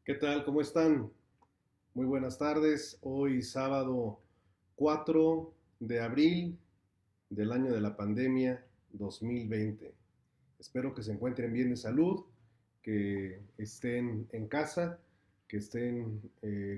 ¿Qué tal? ¿Cómo están? Muy buenas tardes. Hoy sábado 4 de abril del año de la pandemia 2020. Espero que se encuentren bien de salud, que estén en casa, que estén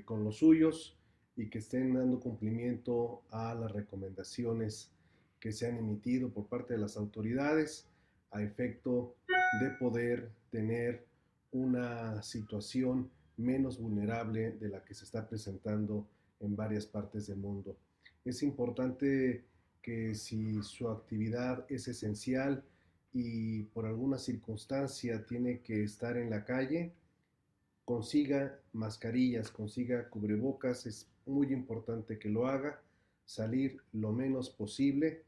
con los suyos y que estén dando cumplimiento a las recomendaciones que se han emitido por parte de las autoridades a efecto de poder tener una situación menos vulnerable de la que se está presentando en varias partes del mundo. Es importante que si su actividad es esencial y por alguna circunstancia tiene que estar en la calle, consiga mascarillas, consiga cubrebocas, es muy importante que lo haga, salir lo menos posible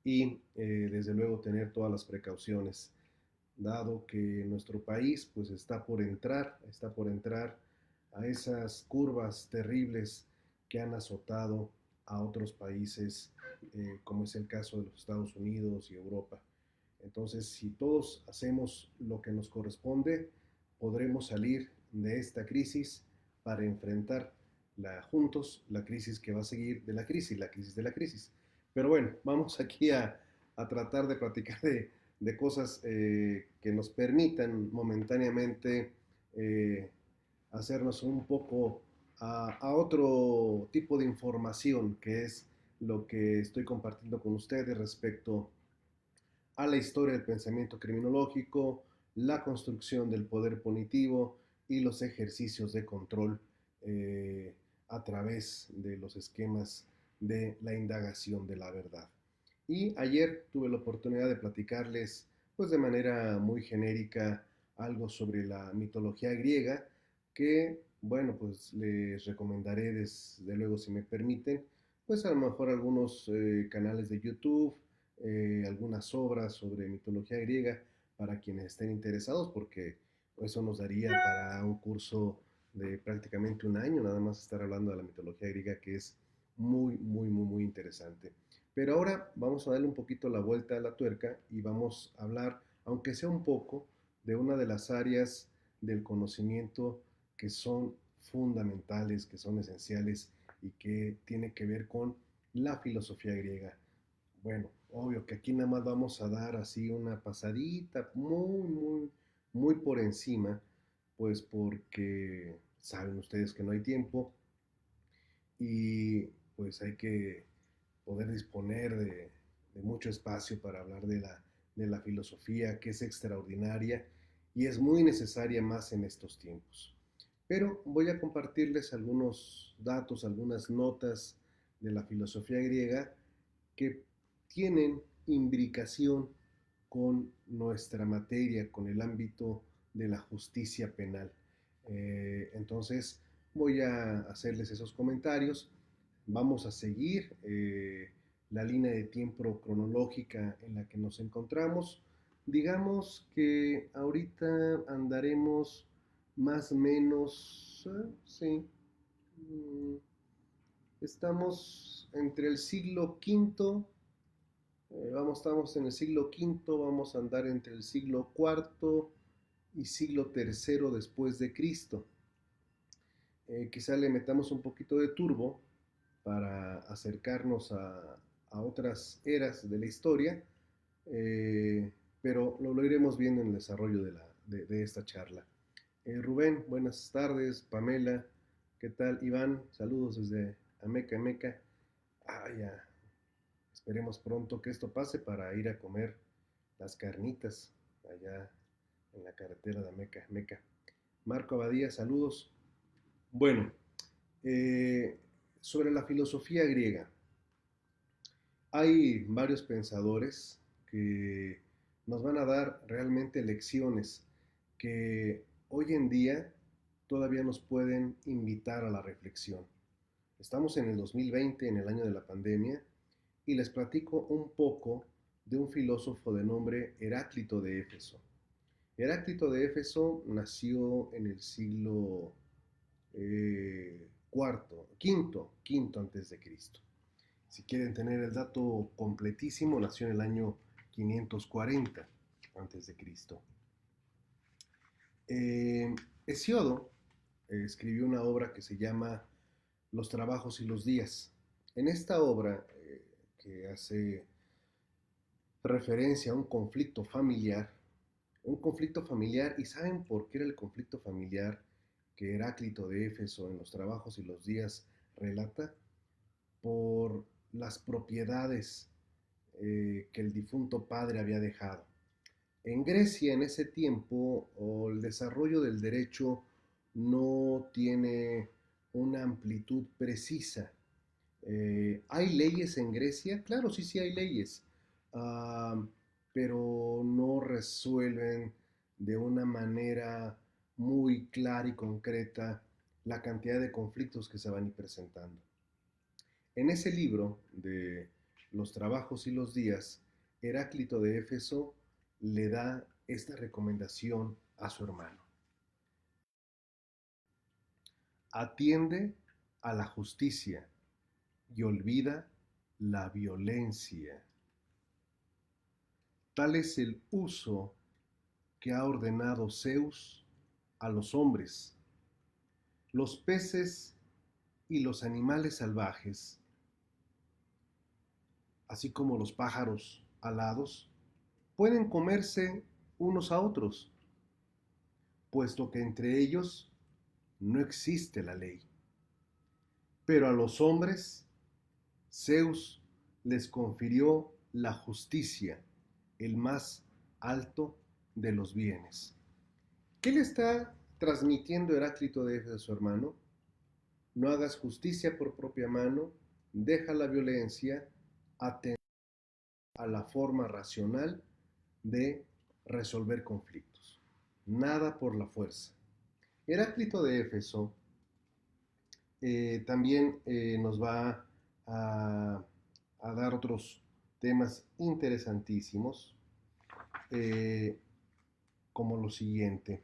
y desde luego tener todas las precauciones, dado que nuestro país pues está por entrar a esas curvas terribles que han azotado a otros países, como es el caso de los Estados Unidos y Europa. Entonces, si todos hacemos lo que nos corresponde, podremos salir de esta crisis para enfrentar juntos la crisis que va a seguir de la crisis de la crisis. Pero bueno, vamos aquí a tratar de platicar de cosas que nos permitan momentáneamente eh, hacernos un poco a otro tipo de información, que es lo que estoy compartiendo con ustedes respecto a la historia del pensamiento criminológico, la construcción del poder punitivo y los ejercicios de control a través de los esquemas de la indagación de la verdad. Y ayer tuve la oportunidad de platicarles, pues de manera muy genérica, algo sobre la mitología griega, que, bueno, pues les recomendaré, desde luego, si me permiten, pues a lo mejor algunos canales de YouTube, algunas obras sobre mitología griega para quienes estén interesados, porque eso nos daría para un curso de prácticamente un año, nada más estar hablando de la mitología griega, que es muy interesante. Pero ahora vamos a darle un poquito la vuelta a la tuerca y vamos a hablar, aunque sea un poco, de una de las áreas del conocimiento que son fundamentales, que son esenciales y que tiene que ver con la filosofía griega. Bueno, obvio que aquí nada más vamos a dar así una pasadita muy por encima, pues porque saben ustedes que no hay tiempo y pues hay que poder disponer de mucho espacio para hablar de la filosofía, que es extraordinaria y es muy necesaria más en estos tiempos. Pero voy a compartirles algunos datos, algunas notas de la filosofía griega que tienen imbricación con nuestra materia, con el ámbito de la justicia penal. Entonces voy a hacerles esos comentarios. Vamos a seguir la línea de tiempo cronológica en la que nos encontramos. Digamos que ahorita andaremos más o menos, sí, estamos entre el siglo quinto, estamos en el siglo quinto, vamos a andar entre el siglo cuarto y siglo tercero después de Cristo. Quizá le metamos un poquito de turbo para acercarnos a otras eras de la historia, eh, pero lo iremos viendo en el desarrollo de esta charla. Rubén, buenas tardes. Pamela, ¿qué tal? Iván, saludos desde Ameca, Ameca. Ya, esperemos pronto que esto pase para ir a comer las carnitas allá en la carretera de Ameca, Ameca. Marco Abadía, saludos. Bueno, eh, sobre la filosofía griega, hay varios pensadores que nos van a dar realmente lecciones que hoy en día todavía nos pueden invitar a la reflexión. Estamos en el 2020, en el año de la pandemia, y les platico un poco de un filósofo de nombre Heráclito de Éfeso. Heráclito de Éfeso nació en el siglo quinto antes de Cristo. Si quieren tener el dato completísimo, nació en el año 540 antes de Cristo. Hesiodo escribió una obra que se llama Los trabajos y los días. En esta obra, que hace referencia a un conflicto familiar, ¿y saben por qué era el conflicto familiar que Heráclito de Éfeso en los trabajos y los días relata? Por las propiedades que el difunto padre había dejado. En Grecia en ese tiempo el desarrollo del derecho no tiene una amplitud precisa. ¿Hay leyes en Grecia? Claro, sí, sí hay leyes, uh, pero no resuelven de una manera muy clara y concreta la cantidad de conflictos que se van a ir presentando. En ese libro de Los trabajos y los días, Heráclito de Éfeso le da esta recomendación a su hermano. Atiende a la justicia y olvida la violencia. Tal es el uso que ha ordenado Zeus a los hombres. Los peces y los animales salvajes, así como los pájaros alados, pueden comerse unos a otros, puesto que entre ellos no existe la ley. Pero a los hombres, Zeus les confirió la justicia, el más alto de los bienes. ¿Qué le está transmitiendo Heráclito de Éfeso a su hermano? No hagas justicia por propia mano, deja la violencia, atenta a la forma racional de resolver conflictos. Nada por la fuerza. Heráclito de Éfeso también nos va a, a, dar otros temas interesantísimos, como lo siguiente.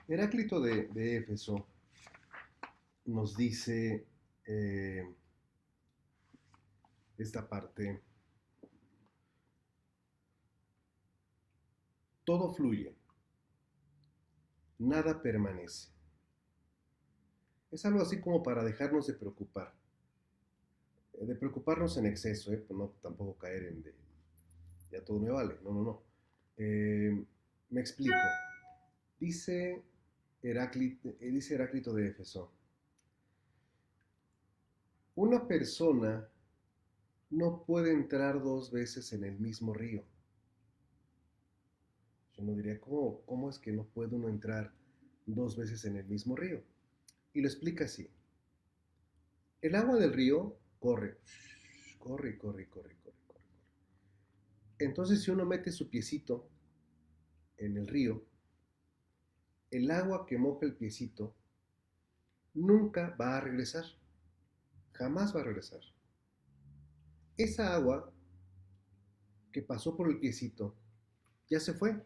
Heráclito de Éfeso nos dice esta parte: todo fluye, nada permanece. Es algo así como para dejarnos de preocuparnos en exceso, pues no tampoco caer en de ya todo me vale, no, no, no. Me explico. Dice dice Heráclito de Éfeso: una persona no puede entrar dos veces en el mismo río. Yo no diría, ¿cómo es que no puede uno entrar dos veces en el mismo río? Y lo explica así. El agua del río corre, corre, corre, corre, corre, corre. Entonces, si uno mete su piecito en el río, el agua que moja el piecito nunca va a regresar, jamás va a regresar. Esa agua que pasó por el piecito ya se fue.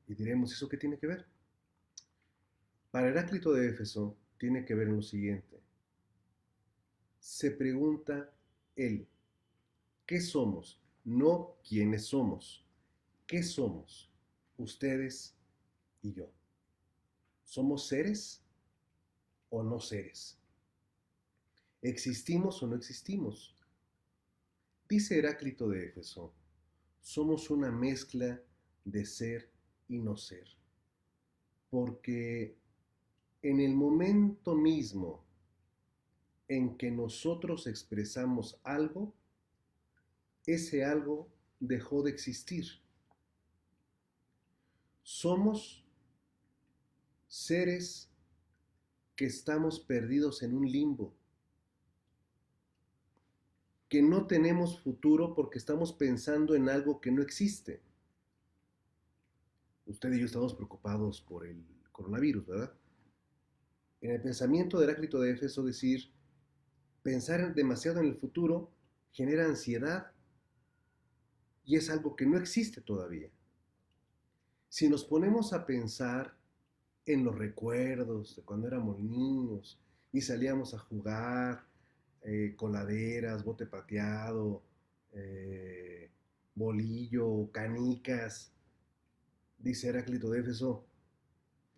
Y diremos, ¿eso qué tiene que ver? Para Heráclito de Éfeso tiene que ver en lo siguiente. Se pregunta él, ¿qué somos? No quiénes somos. ¿Qué somos? Ustedes y yo. ¿Somos seres o no seres? ¿Existimos o no existimos? Dice Heráclito de Éfeso, somos una mezcla de ser y no ser. Porque en el momento mismo en que nosotros expresamos algo, ese algo dejó de existir. Somos seres que estamos perdidos en un limbo, que no tenemos futuro porque estamos pensando en algo que no existe. Usted y yo estamos preocupados por el coronavirus, ¿verdad? En el pensamiento de Heráclito de Éfeso, decir, pensar demasiado en el futuro genera ansiedad y es algo que no existe todavía. Si nos ponemos a pensar en los recuerdos de cuando éramos niños y salíamos a jugar, coladeras, bote pateado, bolillo, canicas, dice Heráclito de Éfeso,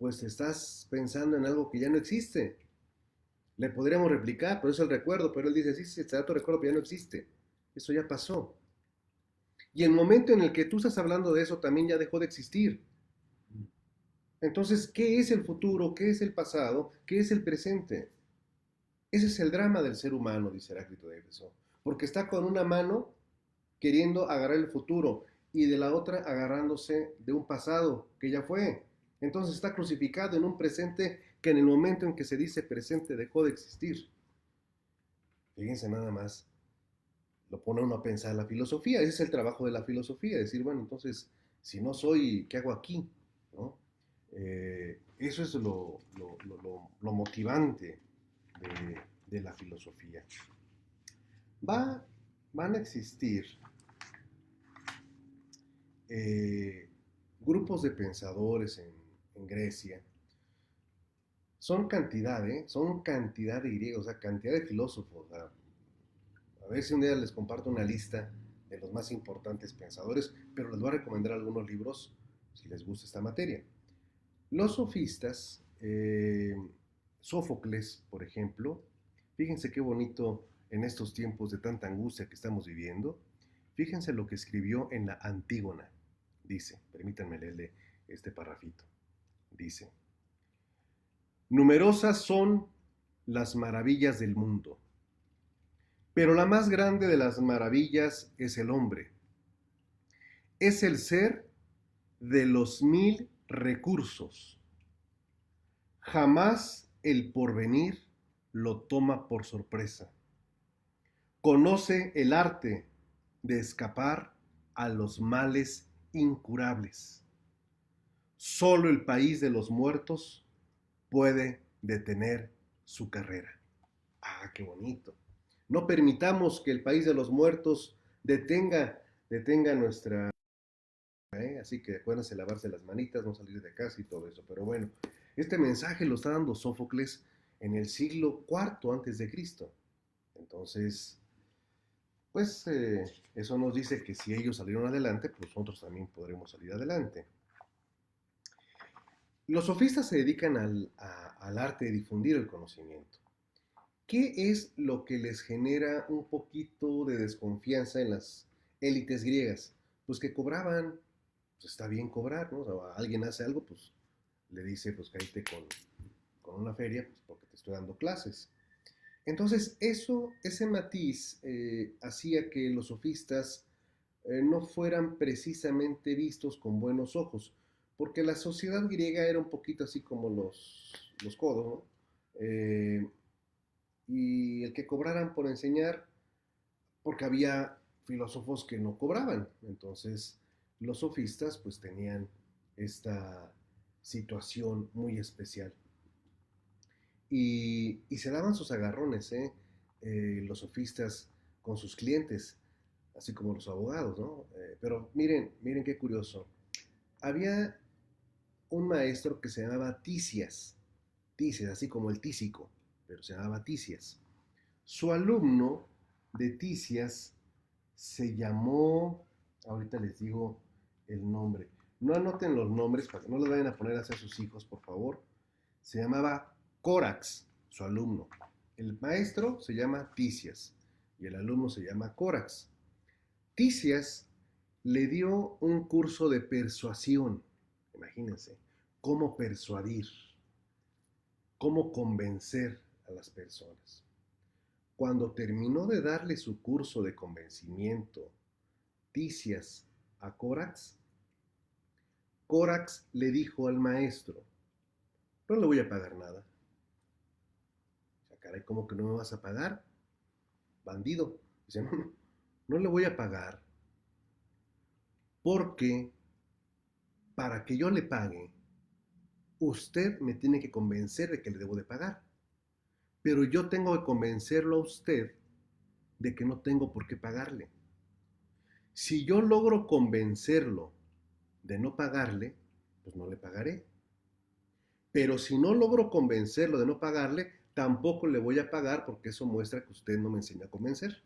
pues estás pensando en algo que ya no existe. Le podríamos replicar, pero es el recuerdo, pero él dice, sí, sí, será tu recuerdo, pero ya no existe. Eso ya pasó. Y el momento en el que tú estás hablando de eso también ya dejó de existir. Entonces, ¿qué es el futuro? ¿Qué es el pasado? ¿Qué es el presente? Ese es el drama del ser humano, dice Heráclito de Éfeso. Porque está con una mano queriendo agarrar el futuro y de la otra agarrándose de un pasado que ya fue. Entonces está crucificado en un presente que en el momento en que se dice presente dejó de existir. Fíjense nada más, lo pone uno a pensar la filosofía. Ese es el trabajo de la filosofía, decir, bueno, entonces, si no soy, ¿qué hago aquí? ¿No? Eso es lo motivante de la filosofía. Va, van a existir eh, grupos de pensadores en Grecia. Son cantidad de griegos, o sea, cantidad de filósofos. O sea, a ver si un día les comparto una lista de los más importantes pensadores, pero les voy a recomendar algunos libros si les gusta esta materia. Los sofistas, Sófocles, por ejemplo, fíjense qué bonito en estos tiempos de tanta angustia que estamos viviendo. Fíjense lo que escribió en la Antígona. Dice, permítanme leerle este parrafito. Dice, numerosas son las maravillas del mundo, pero la más grande de las maravillas es el hombre. Es el ser de los mil recursos. Jamás el porvenir lo toma por sorpresa. Conoce el arte de escapar a los males incurables. Solo el país de los muertos puede detener su carrera. Ah, qué bonito. No permitamos que el país de los muertos detenga nuestra... Así que acuérdense lavarse las manitas, no salir de casa y todo eso. Pero bueno, este mensaje lo está dando Sófocles en el siglo IV antes de Cristo. Entonces, pues eso nos dice que si ellos salieron adelante, pues nosotros también podremos salir adelante. Los sofistas se dedican al arte de difundir el conocimiento. ¿Qué es lo que les genera un poquito de desconfianza en las élites griegas? Pues que cobraban, pues está bien cobrar, ¿no? O sea, alguien hace algo, pues le dice, pues cállate con una feria, pues porque te estoy dando clases. Entonces, ese matiz hacía que los sofistas no fueran precisamente vistos con buenos ojos, porque la sociedad griega era un poquito así como los codos, ¿no? Y el que cobraran por enseñar, porque había filósofos que no cobraban. Entonces, los sofistas pues tenían esta situación muy especial. Y se daban sus agarrones, los sofistas con sus clientes, así como los abogados, ¿no? Pero miren qué curioso. Había un maestro que se llamaba Tisias, así como el tísico, pero se llamaba Tisias. Su alumno de Tisias se llamó, ahorita les digo el nombre, no anoten los nombres para que no los vayan a poner hacia sus hijos, por favor. Se llamaba Corax, su alumno. El maestro se llama Tisias y el alumno se llama Corax. Tisias le dio un curso de persuasión, imagínense, cómo persuadir, cómo convencer a las personas. Cuando terminó de darle su curso de convencimiento, Tisias a Corax, Corax le dijo al maestro, no le voy a pagar nada. O sea, caray, ¿cómo que no me vas a pagar? Bandido. Dice, no le voy a pagar porque para que yo le pague, usted me tiene que convencer de que le debo de pagar. Pero yo tengo que convencerlo a usted de que no tengo por qué pagarle. Si yo logro convencerlo de no pagarle, pues no le pagaré. Pero si no logro convencerlo de no pagarle, tampoco le voy a pagar porque eso muestra que usted no me enseña a convencer.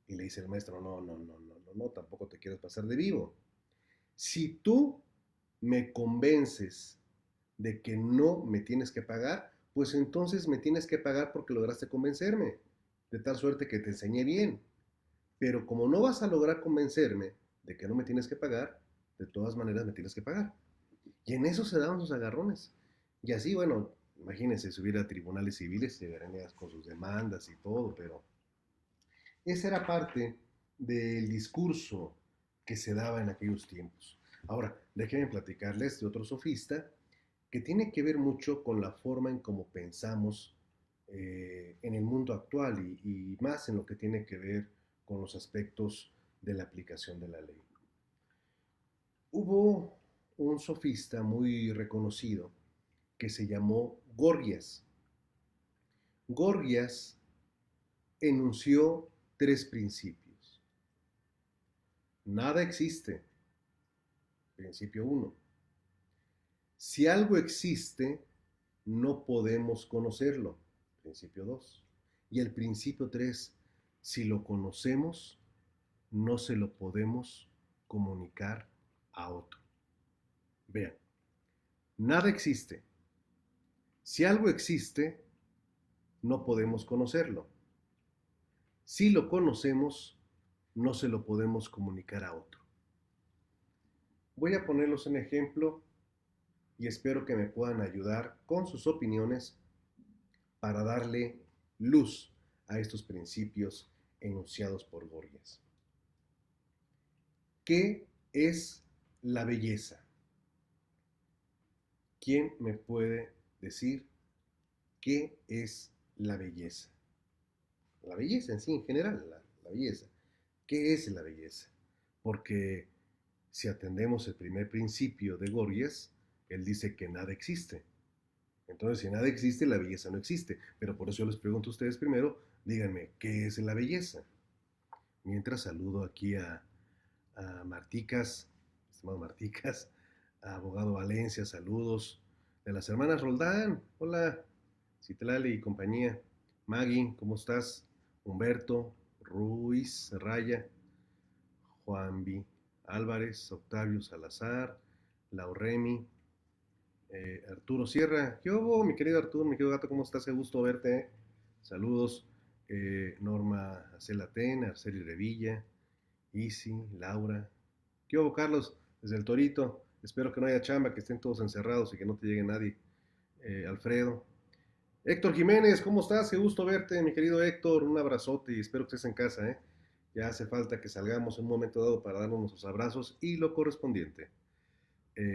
Y le dice el maestro, no, tampoco te quieres pasar de vivo. Si tú me convences de que no me tienes que pagar, pues entonces me tienes que pagar porque lograste convencerme, de tal suerte que te enseñé bien. Pero como no vas a lograr convencerme de que no me tienes que pagar, de todas maneras me tienes que pagar. Y en eso se daban sus agarrones. Y así, bueno, imagínense subir a tribunales civiles, llegarían con sus demandas y todo, pero esa era parte del discurso que se daba en aquellos tiempos. Ahora, déjenme platicarles de otro sofista que tiene que ver mucho con la forma en cómo pensamos en el mundo actual y más en lo que tiene que ver con los aspectos de la aplicación de la ley. Hubo un sofista muy reconocido que se llamó Gorgias. Gorgias enunció tres principios. Nada existe, principio uno. Si algo existe, no podemos conocerlo, principio 2. Y el principio 3, si lo conocemos, no se lo podemos comunicar a otro. Vean, nada existe. Si algo existe, no podemos conocerlo. Si lo conocemos, no se lo podemos comunicar a otro. Voy a ponerlos en ejemplo y espero que me puedan ayudar con sus opiniones para darle luz a estos principios enunciados por Gorgias. ¿Qué es la belleza? ¿Quién me puede decir qué es la belleza? La belleza en sí, en general, la belleza. ¿Qué es la belleza? Porque si atendemos el primer principio de Gorgias, él dice que nada existe. Entonces, si nada existe, la belleza no existe. Pero por eso yo les pregunto a ustedes primero, díganme, ¿qué es la belleza? Mientras saludo aquí a Marticas, estimado Marticas, a Abogado Valencia, saludos. De las hermanas Roldán, hola, Citlali y compañía. Maggie, ¿cómo estás? Humberto, Ruiz, Raya, Juanvi Álvarez, Octavio Salazar, Lauremi, Arturo Sierra. ¿Qué hubo, mi querido Arturo, mi querido gato? ¿Cómo estás? Qué gusto verte. Saludos. Norma Acelaten, Arceli Revilla, Isi, Laura. ¿Qué hubo, Carlos? Desde el Torito. Espero que no haya chamba, que estén todos encerrados y que no te llegue nadie. Alfredo. Héctor Jiménez, ¿cómo estás? Qué gusto verte, mi querido Héctor. Un abrazote y espero que estés en casa, ¿eh? Ya hace falta que salgamos en un momento dado para darnos nuestros abrazos y lo correspondiente.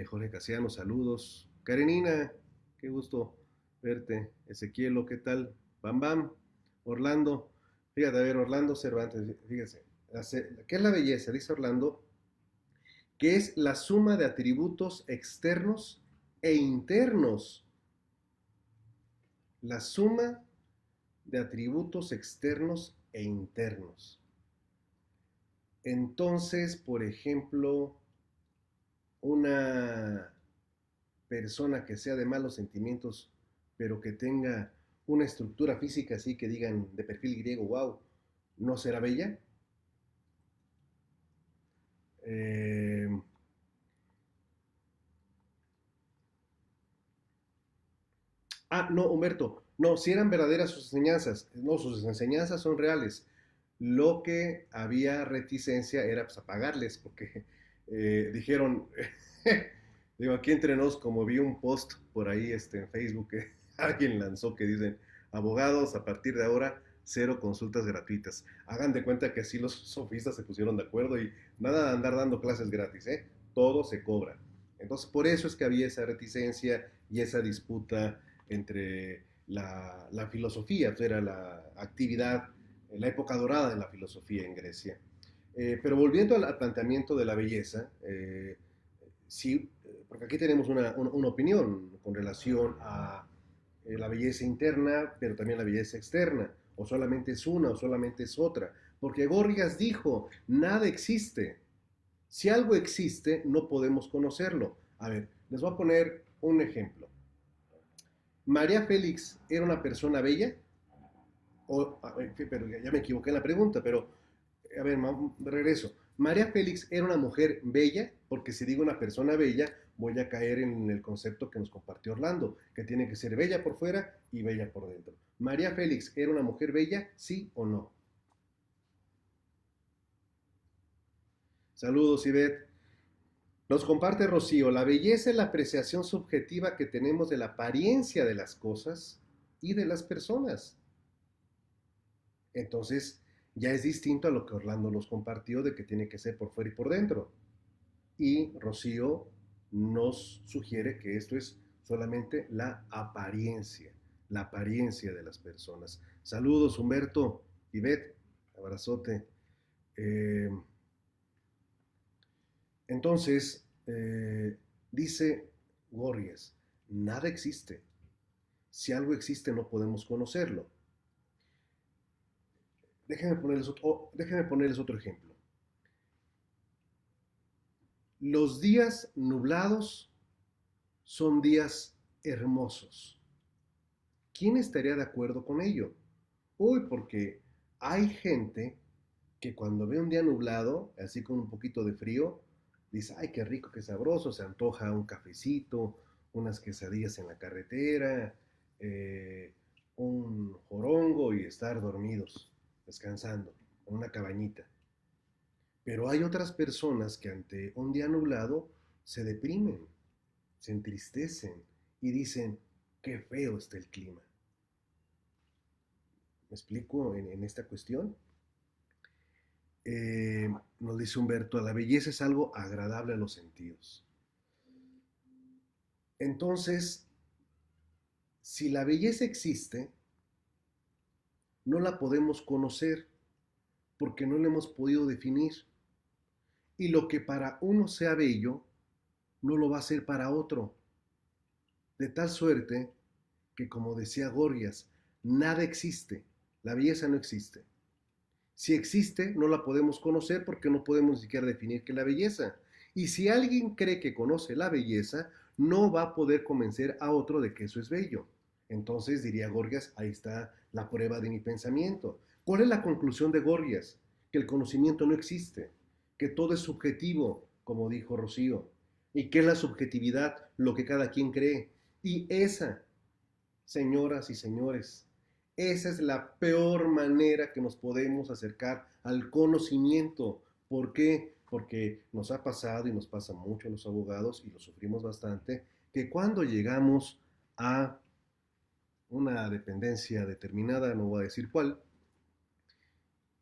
Jorge Casiano, saludos. Karenina, qué gusto verte. Ezequielo, ¿qué tal? Bam Bam, Orlando. Fíjate, a ver, Orlando Cervantes, fíjese. ¿Qué es la belleza? Dice Orlando, que es la suma de atributos externos e internos. La suma de atributos externos e internos. Entonces, por ejemplo, una persona que sea de malos sentimientos, pero que tenga una estructura física así que digan de perfil griego, wow, ¿no será bella? Eh, no, Humberto, no, si eran verdaderas sus enseñanzas, no, sus enseñanzas son reales. Lo que había reticencia era pues, a pagarles, porque dijeron, digo, aquí entre nos, como vi un post por ahí en Facebook que alguien lanzó que dicen, abogados, a partir de ahora, cero consultas gratuitas. Hagan de cuenta que así los sofistas se pusieron de acuerdo y nada de andar dando clases gratis, ¿eh? Todo se cobra. Entonces, por eso es que había esa reticencia y esa disputa entre la filosofía, pues era la actividad, en la época dorada de la filosofía en Grecia. Pero volviendo al planteamiento de la belleza, sí, porque aquí tenemos una opinión con relación a la belleza interna, pero también la belleza externa, o solamente es una o solamente es otra, porque Gorgias dijo, nada existe. Si algo existe, no podemos conocerlo. A ver, les voy a poner un ejemplo. María Félix era una persona bella, pero ya me equivoqué en la pregunta, pero A ver, regreso. María Félix era una mujer bella, porque si digo una persona bella, voy a caer en el concepto que nos compartió Orlando, que tiene que ser bella por fuera y bella por dentro. ¿María Félix era una mujer bella, sí o no? Saludos, Ivette. Nos comparte Rocío, la belleza es la apreciación subjetiva que tenemos de la apariencia de las cosas y de las personas. Entonces, ya es distinto a lo que Orlando nos compartió de que tiene que ser por fuera y por dentro. Y Rocío nos sugiere que esto es solamente la apariencia de las personas. Saludos, Humberto, Ivette, abrazote. Eh, entonces, dice Gorgias, nada existe. Si algo existe no podemos conocerlo. Déjenme ponerles otro ejemplo. Los días nublados son días hermosos. ¿Quién estaría de acuerdo con ello? Uy, porque hay gente que cuando ve un día nublado, así con un poquito de frío, dice, ay, qué rico, qué sabroso, se antoja un cafecito, unas quesadillas en la carretera, un jorongo y estar dormidos, descansando, en una cabañita. Pero hay otras personas que ante un día nublado se deprimen, se entristecen y dicen, qué feo está el clima. ¿Me explico en esta cuestión? Nos dice Humberto, la belleza es algo agradable a los sentidos. Entonces, si la belleza existe, no la podemos conocer porque no la hemos podido definir. Y lo que para uno sea bello, no lo va a ser para otro. De tal suerte que, como decía Gorgias, nada existe, la belleza no existe. Si existe, no la podemos conocer porque no podemos ni siquiera definir qué es la belleza. Y si alguien cree que conoce la belleza, no va a poder convencer a otro de que eso es bello. Entonces, diría Gorgias, ahí está la prueba de mi pensamiento. ¿Cuál es la conclusión de Gorgias? Que el conocimiento no existe, que todo es subjetivo, como dijo Rocío, y que es la subjetividad lo que cada quien cree. Y esa, señoras y señores, esa es la peor manera que nos podemos acercar al conocimiento. ¿Por qué? Porque nos ha pasado y nos pasa mucho a los abogados y lo sufrimos bastante, que cuando llegamos a una dependencia determinada, no voy a decir cuál,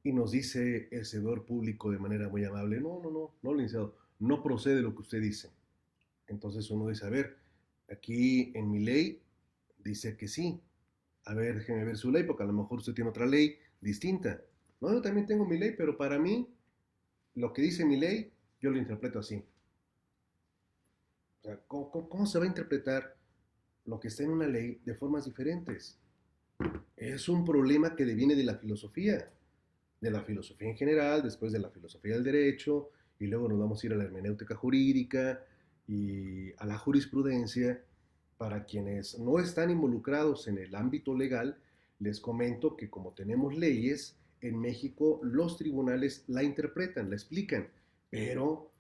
y nos dice el servidor público de manera muy amable, no, licenciado, no procede lo que usted dice. Entonces uno dice, a ver, aquí en mi ley dice que sí. A ver, déjeme ver su ley, porque a lo mejor usted tiene otra ley distinta. No, yo también tengo mi ley, pero para mí, lo que dice mi ley, yo lo interpreto así. O sea, ¿cómo se va a interpretar lo que está en una ley de formas diferentes? Es un problema que deviene de la filosofía en general, después de la filosofía del derecho, y luego nos vamos a ir a la hermenéutica jurídica y a la jurisprudencia. Para quienes no están involucrados en el ámbito legal, les comento que como tenemos leyes, en México los tribunales la interpretan, la explican, pero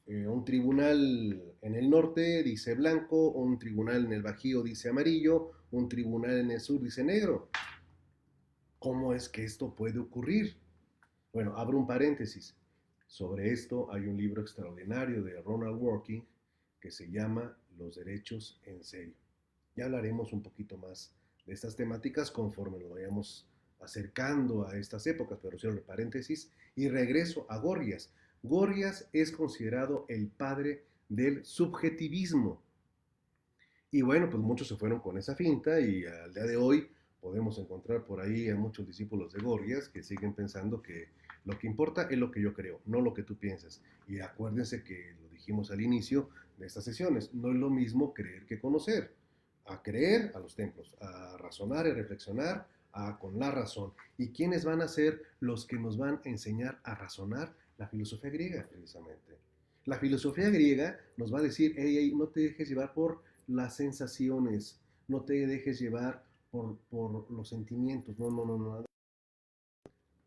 un tribunal en el norte dice blanco, un tribunal en el Bajío dice amarillo, un tribunal en el sur dice negro. ¿Cómo es que esto puede ocurrir? Bueno, abro un paréntesis. Sobre esto hay un libro extraordinario de Ronald Working que se llama Los derechos en serio. Ya hablaremos un poquito más de estas temáticas conforme nos vayamos acercando a estas épocas, pero cierro el paréntesis y regreso a Gorgias. Gorgias es considerado el padre del subjetivismo. Y bueno, pues muchos se fueron con esa finta y al día de hoy podemos encontrar por ahí a muchos discípulos de Gorgias que siguen pensando que lo que importa es lo que yo creo, no lo que tú piensas. Y acuérdense que lo dijimos al inicio de estas sesiones, no es lo mismo creer que conocer. A creer a los templos, a razonar y reflexionar con la razón. ¿Y quiénes van a ser los que nos van a enseñar a razonar? La filosofía griega, precisamente. La filosofía griega nos va a decir, hey, no te dejes llevar por las sensaciones, no te dejes llevar por los sentimientos, no.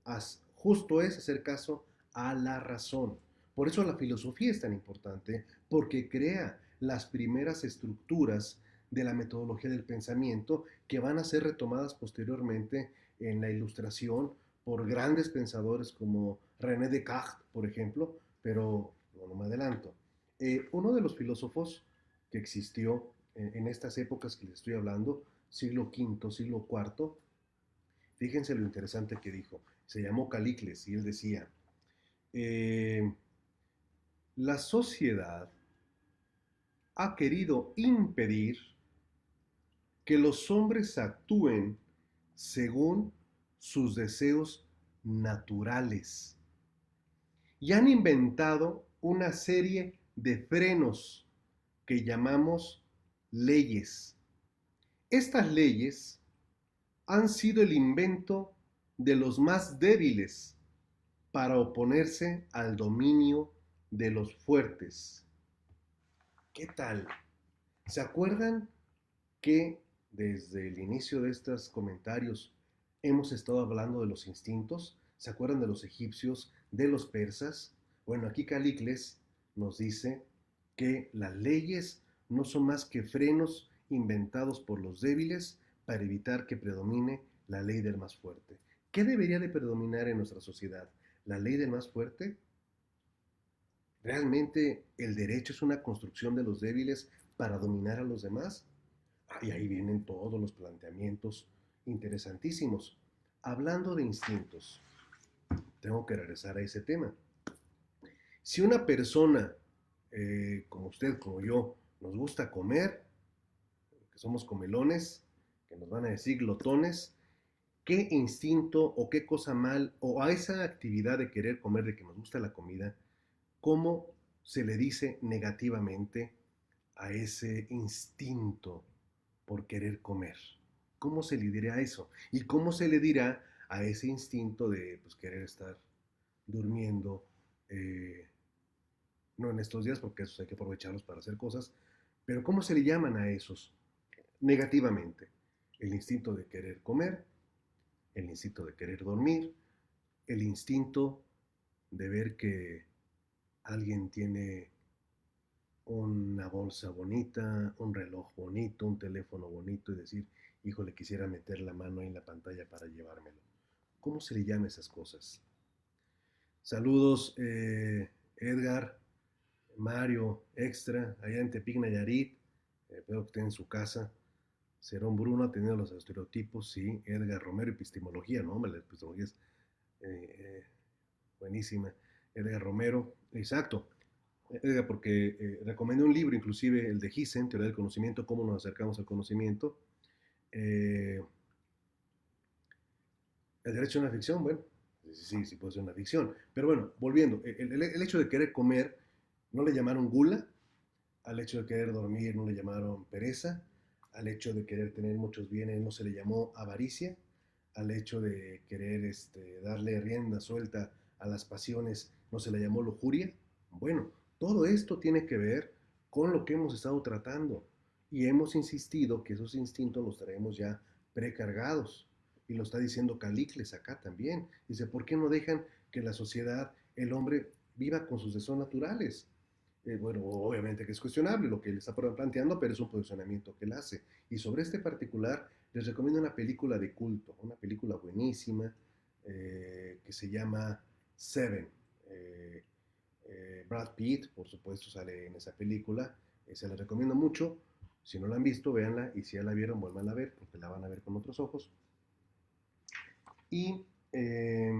Haz justo es hacer caso a la razón. Por eso la filosofía es tan importante, porque crea las primeras estructuras de la metodología del pensamiento que van a ser retomadas posteriormente en la Ilustración por grandes pensadores como René Descartes, por ejemplo, pero no me adelanto. Uno de los filósofos que existió en estas épocas que les estoy hablando, siglo V, siglo IV, fíjense lo interesante que dijo. Se llamó Calicles y él decía, eh, la sociedad ha querido impedir que los hombres actúen según sus deseos naturales y han inventado una serie de frenos que llamamos leyes. Estas leyes han sido el invento de los más débiles para oponerse al dominio de los fuertes. ¿Qué tal? ¿Se acuerdan que desde el inicio de estos comentarios hemos estado hablando de los instintos? ¿Se acuerdan de los egipcios, de los persas? Bueno, aquí Calicles nos dice que las leyes no son más que frenos inventados por los débiles para evitar que predomine la ley del más fuerte. ¿Qué debería de predominar en nuestra sociedad? ¿La ley del más fuerte? ¿Realmente el derecho es una construcción de los débiles para dominar a los demás? Y ahí vienen todos los planteamientos interesantísimos. Hablando de instintos, tengo que regresar a ese tema. Si una persona, como usted, como yo, nos gusta comer, que somos comelones, que nos van a decir glotones, ¿qué instinto o qué cosa mal, o a esa actividad de querer comer, de que nos gusta la comida, cómo se le dice negativamente a ese instinto por querer comer? ¿Cómo se le dirá eso? ¿Y cómo se le dirá a ese instinto de pues, querer estar durmiendo? No en estos días, porque esos hay que aprovecharlos para hacer cosas, pero ¿cómo se le llaman a esos negativamente? El instinto de querer comer, el instinto de querer dormir, el instinto de ver que alguien tiene una bolsa bonita, un reloj bonito, un teléfono bonito y decir, híjole, quisiera meter la mano en la pantalla para llevármelo. ¿Cómo se le llama esas cosas? Saludos, Edgar, Mario, Extra, allá en Tepic, Nayarit. Espero que estén en su casa. Cerón Bruno ha tenido los estereotipos, sí. Edgar Romero, epistemología, ¿no? La epistemología es eh, eh, buenísima. Edgar Romero, exacto. Edgar, porque recomendé un libro, inclusive el de Gissen, Teoría del Conocimiento, cómo nos acercamos al conocimiento. Eh, el derecho a una ficción, bueno, sí puede ser una ficción. Pero bueno, volviendo, el hecho de querer comer, no le llamaron gula, al hecho de querer dormir no le llamaron pereza, al hecho de querer tener muchos bienes no se le llamó avaricia, al hecho de querer darle rienda suelta a las pasiones no se le llamó lujuria. Bueno, todo esto tiene que ver con lo que hemos estado tratando y hemos insistido que esos instintos los traemos ya precargados. Y lo está diciendo Calicles acá también. Dice, ¿por qué no dejan que la sociedad, el hombre, viva con sus deseos naturales? Bueno, obviamente que es cuestionable lo que él está planteando, pero es un posicionamiento que él hace. Y sobre este particular, les recomiendo una película de culto, una película buenísima que se llama Seven. Brad Pitt, por supuesto, sale en esa película. Se la recomiendo mucho. Si no la han visto, véanla. Y si ya la vieron, vuelvan a ver, porque la van a ver con otros ojos. Y eh,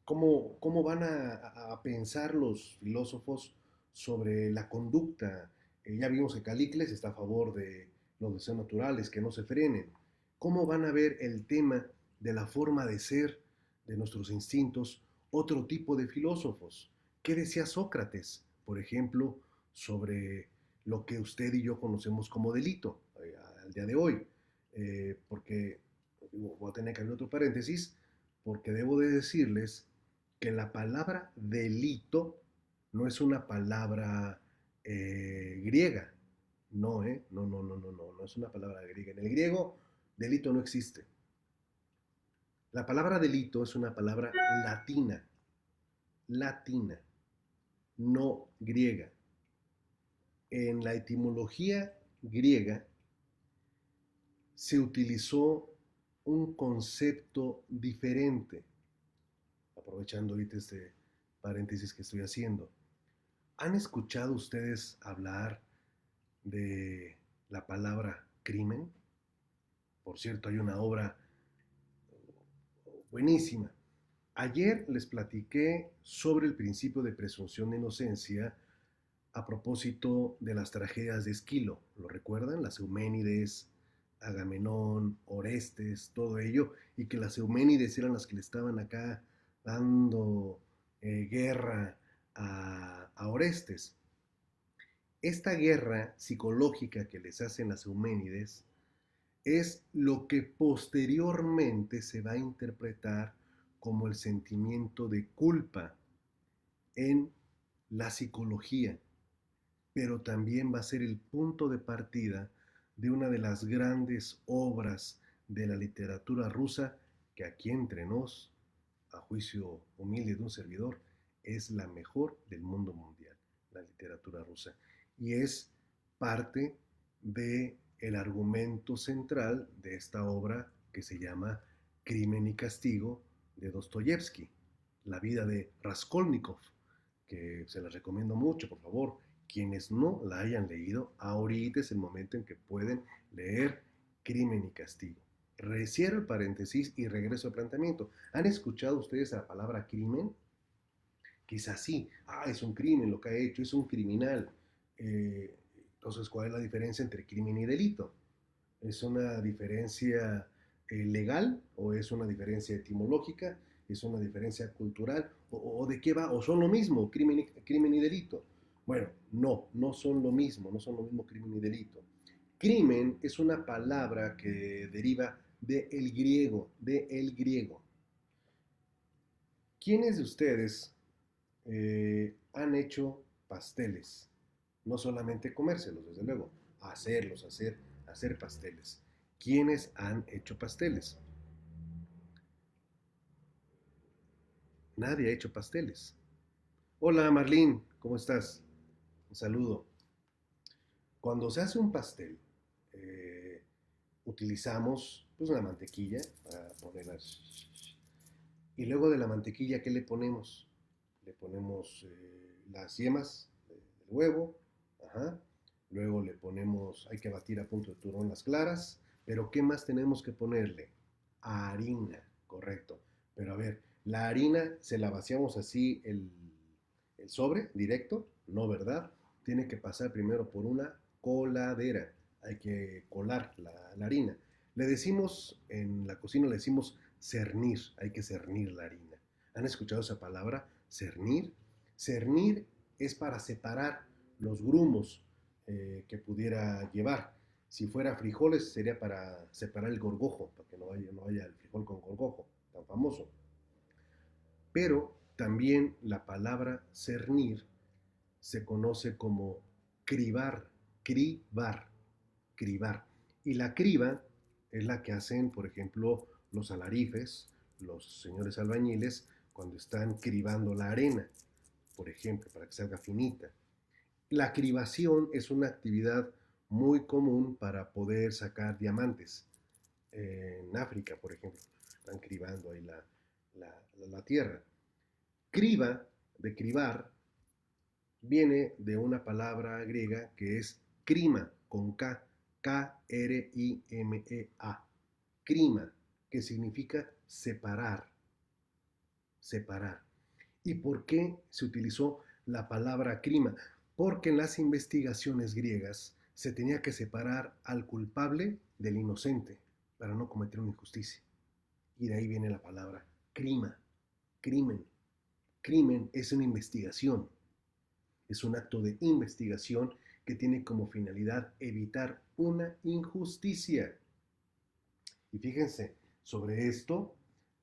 cómo van a pensar los filósofos sobre la conducta. Ya vimos que Calicles está a favor de los deseos naturales, que no se frenen. ¿Cómo van a ver el tema de la forma de ser de nuestros instintos otro tipo de filósofos? ¿Qué decía Sócrates, por ejemplo, sobre lo que usted y yo conocemos como delito al día de hoy? Porque voy a tener que abrir otro paréntesis, porque debo de decirles que la palabra delito no es una palabra griega. No, no es una palabra griega. En el griego Delito no existe. La palabra delito es una palabra latina, latina, no griega. En la etimología griega se utilizó un concepto diferente, aprovechando ahorita este paréntesis que estoy haciendo. ¿Han escuchado ustedes hablar de la palabra crimen? Por cierto, hay una obra buenísima. Ayer les platiqué sobre el principio de presunción de inocencia a propósito de las tragedias de Esquilo. ¿Lo recuerdan? Las Euménides, Agamenón, Orestes, todo ello, y que las Euménides eran las que le estaban acá dando guerra a Orestes. Esta guerra psicológica que les hacen las Euménides es lo que posteriormente se va a interpretar como el sentimiento de culpa en la psicología, pero también va a ser el punto de partida de una de las grandes obras de la literatura rusa, que aquí entre nos, a juicio humilde de un servidor, es la mejor del mundo mundial, la literatura rusa. Y es parte de el argumento central de esta obra que se llama Crimen y Castigo de Dostoyevsky, la vida de Raskolnikov, que se las recomiendo mucho, por favor. Quienes no la hayan leído, ahorita es el momento en que pueden leer Crimen y Castigo. Cierro el paréntesis y regreso al planteamiento. ¿Han escuchado ustedes la palabra crimen? Quizás sí. Es un crimen lo que ha hecho, es un criminal. Entonces, ¿cuál es la diferencia entre crimen y delito? ¿Es una diferencia legal o es una diferencia etimológica? ¿Es una diferencia cultural? ¿O de qué va? ¿O son lo mismo, crimen y delito? Bueno, no son lo mismo, no son lo mismo crimen y delito. Crimen es una palabra que deriva de el griego. ¿Quiénes de ustedes han hecho pasteles? No solamente comérselos, desde luego, hacerlos, hacer pasteles. ¿Quiénes han hecho pasteles? Nadie ha hecho pasteles. Hola Marlene, ¿cómo estás? Un saludo. Cuando se hace un pastel, eh, utilizamos pues una mantequilla para ponerlas. Y luego de la mantequilla, ¿qué le ponemos? Le ponemos las yemas del huevo, ajá. Luego le ponemos, hay que batir a punto de turrón las claras, pero ¿qué más tenemos que ponerle? Harina, correcto. Pero a ver, la harina se la vaciamos así el sobre directo, no, ¿verdad? Tiene que pasar primero por una coladera, hay que colar la harina. Le decimos, en la cocina le decimos cernir, hay que cernir la harina. ¿Han escuchado esa palabra? Cernir. Cernir es para separar los grumos que pudiera llevar. Si fuera frijoles sería para separar el gorgojo, para que no haya el frijol con gorgojo, tan famoso. Pero también la palabra cernir se conoce como cribar, cribar, cribar. Y la criba es la que hacen, por ejemplo, los alarifes, los señores albañiles, cuando están cribando la arena, por ejemplo, para que salga finita. La cribación es una actividad muy común para poder sacar diamantes. En África, por ejemplo, están cribando ahí la tierra. Criba, de cribar, viene de una palabra griega que es crima, con K, K-R-I-M-E-A. Crima, que significa separar, separar. ¿Y por qué se utilizó la palabra crima? Porque en las investigaciones griegas se tenía que separar al culpable del inocente para no cometer una injusticia. Y de ahí viene la palabra crima, crimen. Crimen es una investigación, es un acto de investigación que tiene como finalidad evitar una injusticia. Y fíjense, sobre esto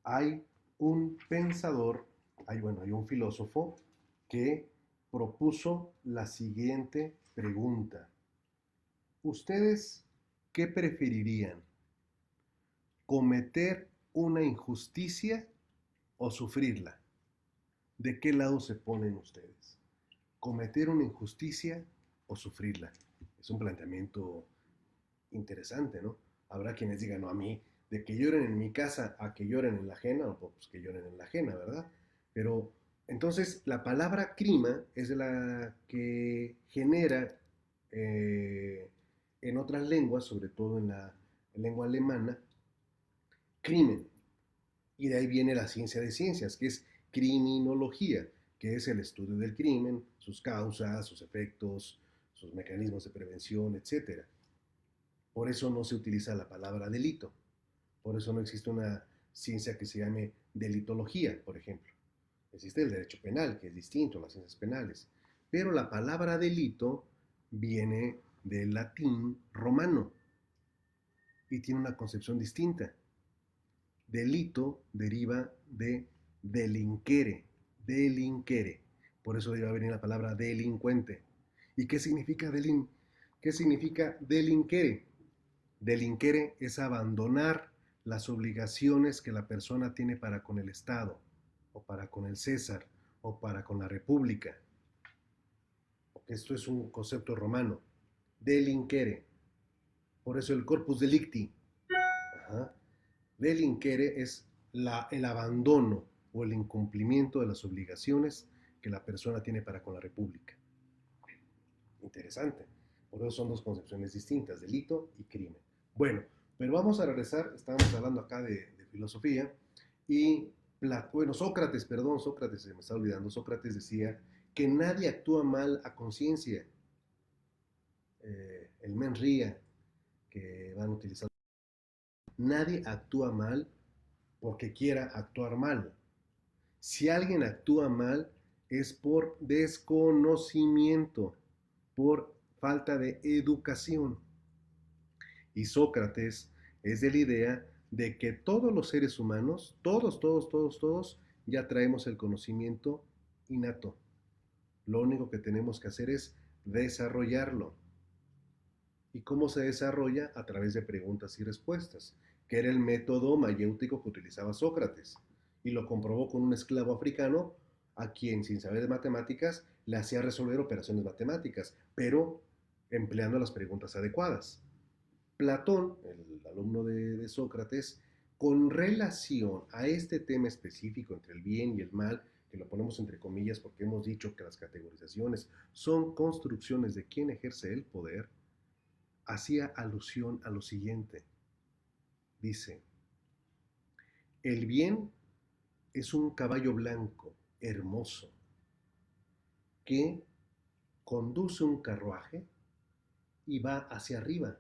hay un pensador, hay un filósofo que propuso la siguiente pregunta. ¿Ustedes qué preferirían? cometer una injusticia o sufrirla. ¿De qué lado se ponen ustedes? ¿Cometer una injusticia o sufrirla? Es un planteamiento interesante, ¿no? Habrá quienes digan, no, a mí, de que lloren en mi casa a que lloren en la ajena, o pues que lloren en la ajena, ¿verdad? Pero entonces la palabra crima es la que genera en otras lenguas, sobre todo en la lengua alemana, crimen. Y de ahí viene la ciencia de ciencias, que es criminología, que es el estudio del crimen, sus causas, sus efectos, sus mecanismos de prevención, etcétera. Por eso no se utiliza la palabra delito. Por eso no existe una ciencia que se llame delitología, por ejemplo. Existe el derecho penal, que es distinto a las ciencias penales. Pero la palabra delito viene del latín romano y tiene una concepción distinta. Delito deriva de delinquere, delinquere. Por eso debe venir la palabra delincuente. ¿Y qué significa delinquere? Delinquere es abandonar las obligaciones que la persona tiene para con el Estado, o para con el César, o para con la República. Porque esto es un concepto romano. Delinquere. Por eso el corpus delicti. Ajá. Delinquere es el abandono o el incumplimiento de las obligaciones que la persona tiene para con la República. Interesante. Por eso son dos concepciones distintas, delito y crimen. Bueno, pero vamos a regresar, estábamos hablando acá de filosofía, y Sócrates, se me está olvidando, Sócrates decía que nadie actúa mal a conciencia. El men ría, que van a utilizar, nadie actúa mal porque quiera actuar mal. Si alguien actúa mal es por desconocimiento, por falta de educación. Y Sócrates es de la idea de que todos los seres humanos, todos, ya traemos el conocimiento innato. Lo único que tenemos que hacer es desarrollarlo. ¿Y cómo se desarrolla? A través de preguntas y respuestas, que era el método mayéutico que utilizaba Sócrates. Y lo comprobó con un esclavo africano a quien, sin saber de matemáticas, le hacía resolver operaciones matemáticas, pero empleando las preguntas adecuadas. Platón, el alumno de Sócrates, con relación a este tema específico entre el bien y el mal, que lo ponemos entre comillas porque hemos dicho que las categorizaciones son construcciones de quien ejerce el poder, hacía alusión a lo siguiente. Dice, el bien es un caballo blanco, hermoso, que conduce un carruaje y va hacia arriba,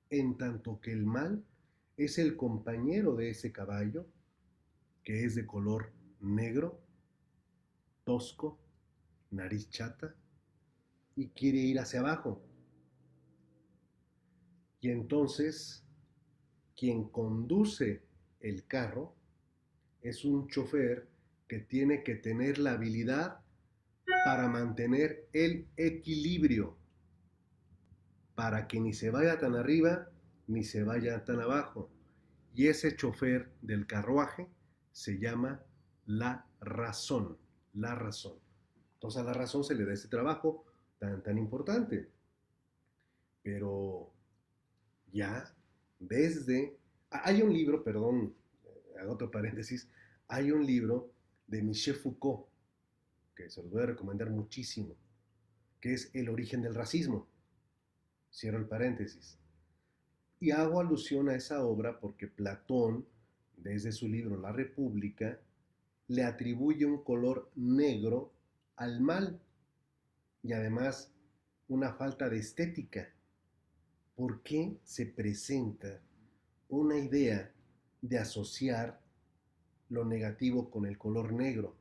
en tanto que el mal es el compañero de ese caballo, que es de color negro, tosco, nariz chata, y quiere ir hacia abajo. Y entonces, quien conduce el carro es un chofer que tiene que tener la habilidad para mantener el equilibrio, para que ni se vaya tan arriba ni se vaya tan abajo. Y ese chofer del carruaje se llama la razón, la razón. Entonces a la razón se le da ese trabajo tan importante. Pero ya desde... Hay un libro, perdón, hago otro paréntesis, hay un libro de Michel Foucault, que se los voy a recomendar muchísimo, que es El origen del racismo. Cierro el paréntesis. Y hago alusión a esa obra porque Platón, desde su libro La República, le atribuye un color negro al mal y además una falta de estética. ¿Por qué se presenta una idea de asociar lo negativo con el color negro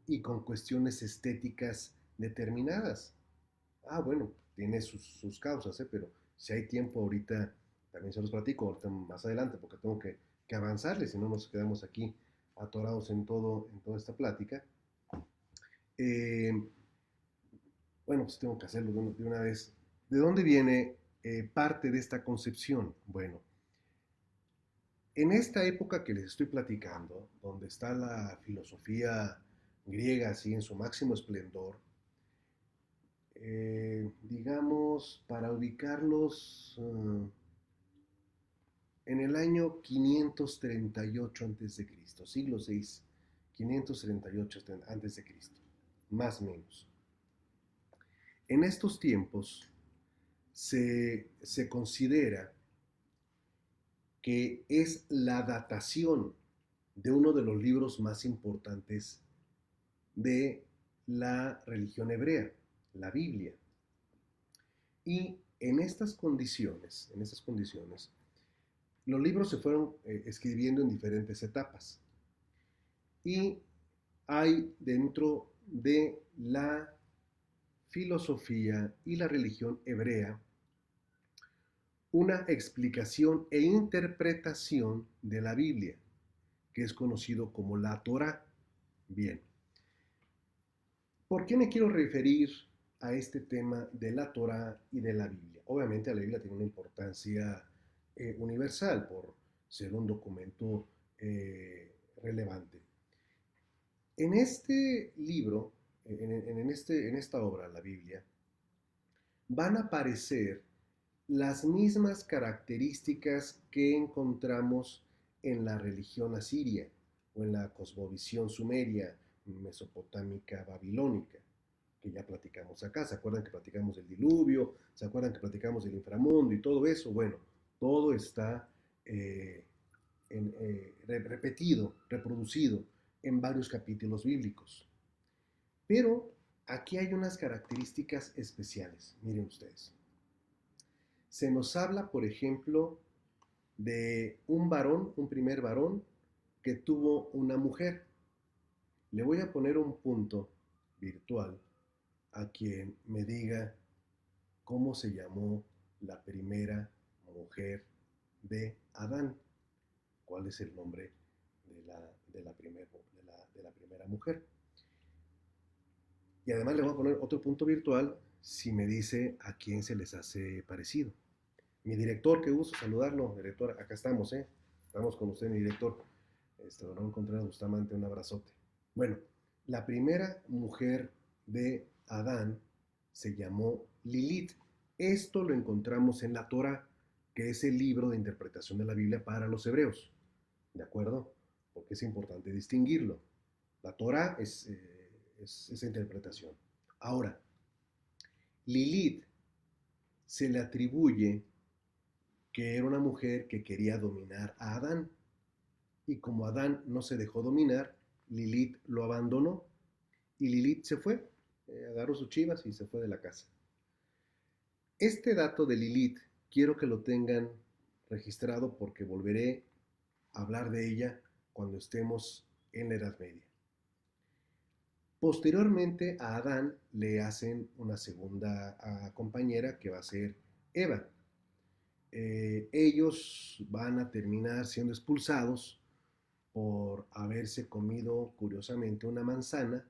y con cuestiones estéticas determinadas? Bueno, tiene sus causas, pero si hay tiempo ahorita, también se los platico, ahorita más adelante, porque tengo que avanzarle, si no nos quedamos aquí atorados en toda esta plática. Eh, bueno, pues tengo que hacerlo de una vez. ¿De dónde viene parte de esta concepción? Bueno, En esta época que les estoy platicando, donde está la filosofía griega así en su máximo esplendor, digamos, para ubicarlos en el año 538 a.C., siglo VI, 538 a.C., más o menos. En estos tiempos se considera que es la datación de uno de los libros más importantes de la religión hebrea, la Biblia. Y en estas condiciones, los libros se fueron escribiendo en diferentes etapas. Y hay dentro de la filosofía y la religión hebrea una explicación e interpretación de la Biblia, que es conocido como la Torá. Bien, ¿por qué me quiero referir a este tema de la Torá y de la Biblia? Obviamente la Biblia tiene una importancia universal por ser un documento relevante. En este libro, en esta obra, la Biblia, van a aparecer las mismas características que encontramos en la religión asiria o en la cosmovisión sumeria, mesopotámica, babilónica, que ya platicamos acá. ¿Se acuerdan que platicamos del diluvio? ¿Se acuerdan que platicamos del inframundo y todo eso? Bueno, todo está repetido, reproducido en varios capítulos bíblicos. Pero aquí hay unas características especiales, miren ustedes. Se nos habla, por ejemplo, de un varón, un primer varón, que tuvo una mujer. Le voy a poner un punto virtual a quien me diga cómo se llamó la primera mujer de Adán. ¿Cuál es el nombre de la primera mujer? Y además le voy a poner otro punto virtual si me dice a quién se les hace parecido. Mi director, qué gusto saludarlo, director, acá estamos, ¿eh? Estamos con usted, mi director. Don Contreras Bustamante, un abrazote. Bueno, la primera mujer de Adán se llamó Lilith. Esto lo encontramos en la Torá, que es el libro de interpretación de la Biblia para los hebreos. ¿De acuerdo? Porque es importante distinguirlo. La Torá es esa interpretación. Ahora, Lilith se le atribuye que era una mujer que quería dominar a Adán. Y como Adán no se dejó dominar, Lilith lo abandonó. Y Lilith se fue, agarró sus chivas y se fue de la casa. Este dato de Lilith quiero que lo tengan registrado porque volveré a hablar de ella cuando estemos en la Edad Media. Posteriormente a Adán le hacen una segunda compañera que va a ser Eva. Ellos van a terminar siendo expulsados por haberse comido curiosamente una manzana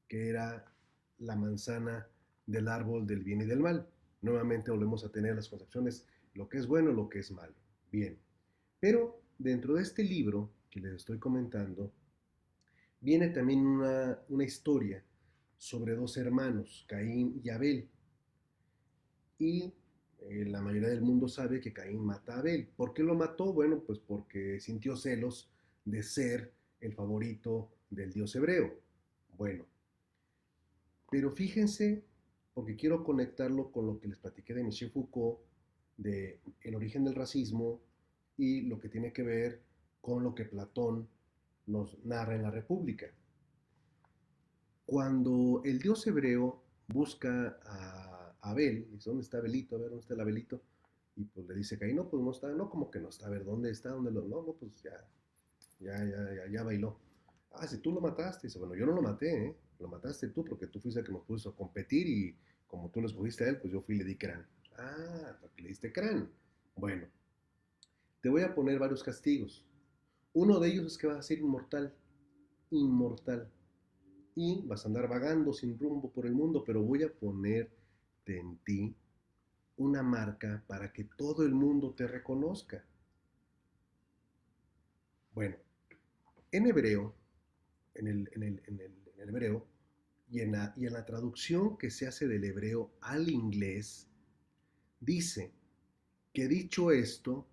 que era la manzana del árbol del bien y del mal. Nuevamente volvemos a tener las concepciones, lo que es bueno, lo que es malo. Bien, pero dentro de este libro que les estoy comentando, viene también una historia sobre dos hermanos, Caín y Abel. Y la mayoría del mundo sabe que Caín mata a Abel. ¿Por qué lo mató? Bueno, pues porque sintió celos de ser el favorito del dios hebreo. Bueno, pero fíjense, porque quiero conectarlo con lo que les platiqué de Michel Foucault, de el origen del racismo y lo que tiene que ver con lo que Platón nos narra en la República. Cuando el dios hebreo busca a Abel, dice, ¿dónde está Abelito? A ver, ¿dónde está el Abelito? Y pues le dice Caín, no, pues no está, no, como que no está, a ver, ¿dónde está? ¿Dónde lo? No, no, pues ya bailó. Ah, si tú lo mataste. Dice, bueno, yo no lo maté, ¿eh? Lo mataste tú porque tú fuiste el que nos puso a competir y como tú lo escogiste a él, pues yo fui y le di crán. Ah, porque le diste crán. Bueno, te voy a poner varios castigos. Uno de ellos es que vas a ser inmortal. Inmortal. Y vas a andar vagando sin rumbo por el mundo, pero voy a ponerte en ti una marca para que todo el mundo te reconozca. Bueno, en hebreo, en el hebreo y en la traducción que se hace del hebreo al inglés, dice que dicho esto,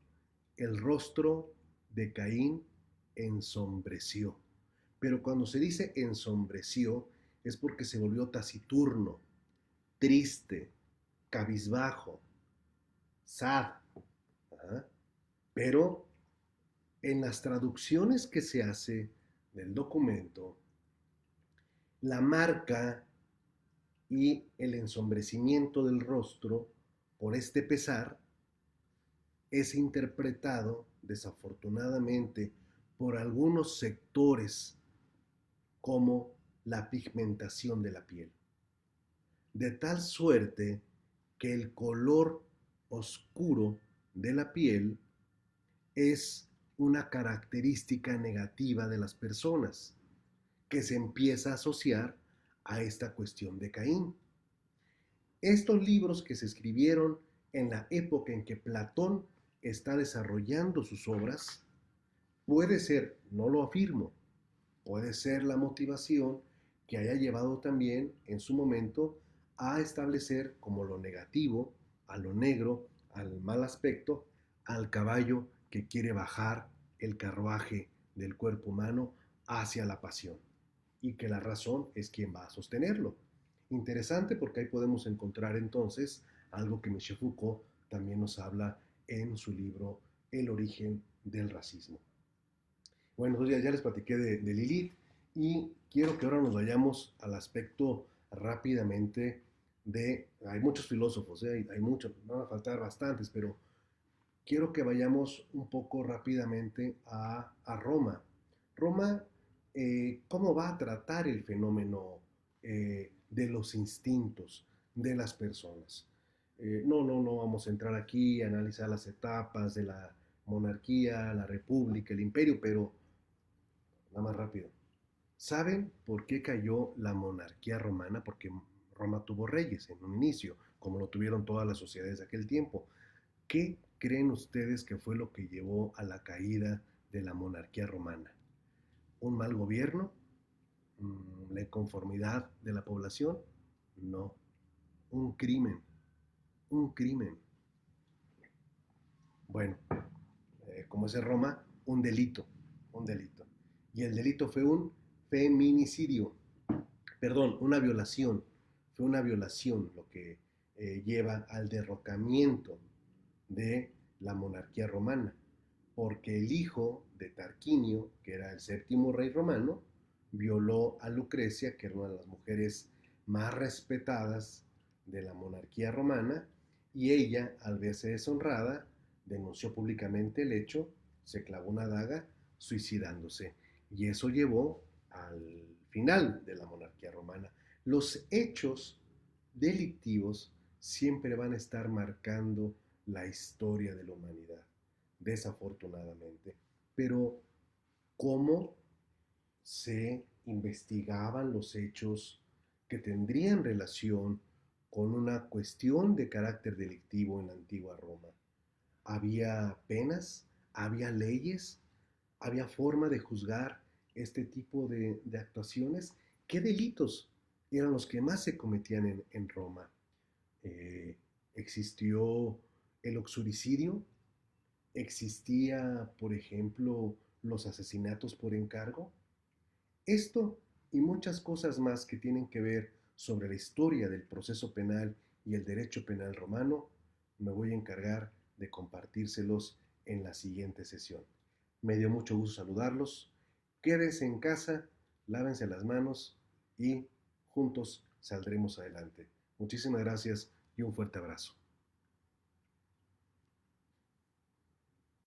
el rostro de Caín ensombreció. Pero cuando se dice ensombreció es porque se volvió taciturno, triste, cabizbajo, sad. ¿Ah? Pero en las traducciones que se hace del documento, la marca y el ensombrecimiento del rostro por este pesar es interpretado desafortunadamente por algunos sectores como la pigmentación de la piel, de tal suerte que el color oscuro de la piel es una característica negativa de las personas que se empieza a asociar a esta cuestión de Caín. Estos libros que se escribieron en la época en que Platón está desarrollando sus obras, puede ser, no lo afirmo, puede ser la motivación que haya llevado también en su momento a establecer como lo negativo, a lo negro, al mal aspecto, al caballo que quiere bajar el carruaje del cuerpo humano hacia la pasión y que la razón es quien va a sostenerlo. Interesante porque ahí podemos encontrar entonces algo que Michel Foucault también nos habla en su libro El origen del racismo. Bueno, entonces ya les platiqué de Lilith y quiero que ahora nos vayamos al aspecto rápidamente hay muchos filósofos, hay muchos, van a faltar bastantes, pero quiero que vayamos un poco rápidamente a Roma. Roma, ¿cómo va a tratar el fenómeno de los instintos de las personas? No vamos a entrar aquí a analizar las etapas de la monarquía, la república, el imperio, pero nada más rápido. ¿Saben por qué cayó la monarquía romana? Porque Roma tuvo reyes en un inicio, como lo tuvieron todas las sociedades de aquel tiempo. ¿Qué creen ustedes que fue lo que llevó a la caída de la monarquía romana? ¿Un mal gobierno? ¿La inconformidad de la población? No, un crimen, un crimen. Bueno, como es en Roma, un delito. Y el delito fue un feminicidio, perdón, una violación. Fue una violación lo que lleva al derrocamiento de la monarquía romana, porque el hijo de Tarquinio, que era el séptimo rey romano, violó a Lucrecia, que era una de las mujeres más respetadas de la monarquía romana, y ella, al verse deshonrada, denunció públicamente el hecho, se clavó una daga, suicidándose. Y eso llevó al final de la monarquía romana. Los hechos delictivos siempre van a estar marcando la historia de la humanidad, desafortunadamente. Pero, ¿cómo se investigaban los hechos que tendrían relación con una cuestión de carácter delictivo en la antigua Roma? ¿Había penas? ¿Había leyes? ¿Había forma de juzgar este tipo de actuaciones? ¿Qué delitos eran los que más se cometían en Roma? Existió el uxoricidio, existía, por ejemplo, los asesinatos por encargo. Esto y muchas cosas más que tienen que ver sobre la historia del proceso penal y el derecho penal romano, me voy a encargar de compartírselos en la siguiente sesión. Me dio mucho gusto saludarlos. Quédense en casa, lávense las manos y juntos saldremos adelante. Muchísimas gracias y un fuerte abrazo.